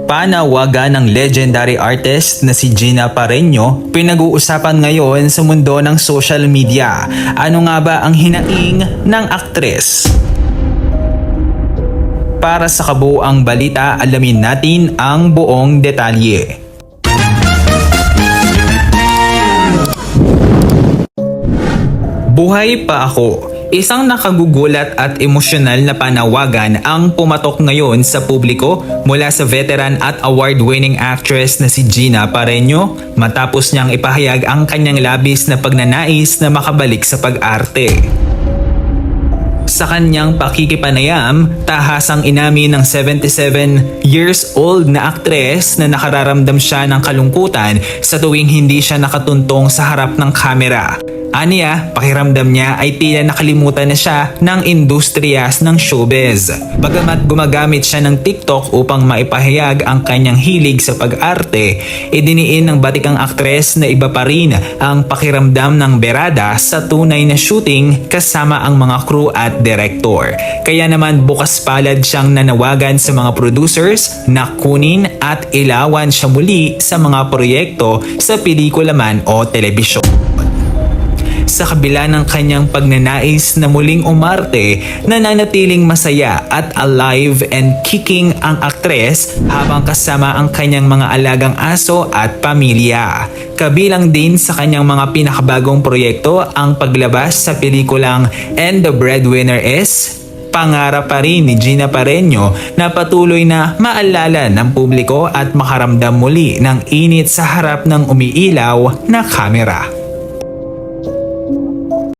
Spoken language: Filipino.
Panawagan ng legendary artist na si Gina Pareño pinag-uusapan ngayon sa mundo ng social media. Ano nga ba ang hinaing ng aktres? Para sa kabuuang balita, alamin natin ang buong detalye. Buhay pa ako. Isang nakagugulat at emosyonal na panawagan ang pumatok ngayon sa publiko mula sa veteran at award-winning actress na si Gina Pareño matapos niyang ipahayag ang kanyang labis na pagnanais na makabalik sa pag-arte. Sa kanyang pakikipanayam, tahasang inamin ng 77 years old na aktres na nakararamdam siya ng kalungkutan sa tuwing hindi siya nakatuntong sa harap ng kamera. Aniya, pakiramdam niya ay tila nakalimutan na siya ng industriyas ng showbiz. Bagamat gumagamit siya ng TikTok upang maipahayag ang kanyang hilig sa pag-arte, idiniin ng batikang aktres na iba pa rin ang pakiramdam ng berada sa tunay na shooting kasama ang mga crew at director. Kaya naman bukas palad siyang nanawagan sa mga producers na kunin at ilawan siya muli sa mga proyekto sa pelikula man o telebisyon. Sa kabila ng kanyang pagnanais na muling umarte, nananatiling masaya at alive and kicking ang aktres habang kasama ang kanyang mga alagang aso at pamilya. Kabilang din sa kanyang mga pinakabagong proyekto ang paglabas sa pelikulang And the Breadwinner Is. Pangarap pa rin ni Gina Pareño na patuloy na maalala ng publiko at makaramdam muli ng init sa harap ng umiilaw na kamera.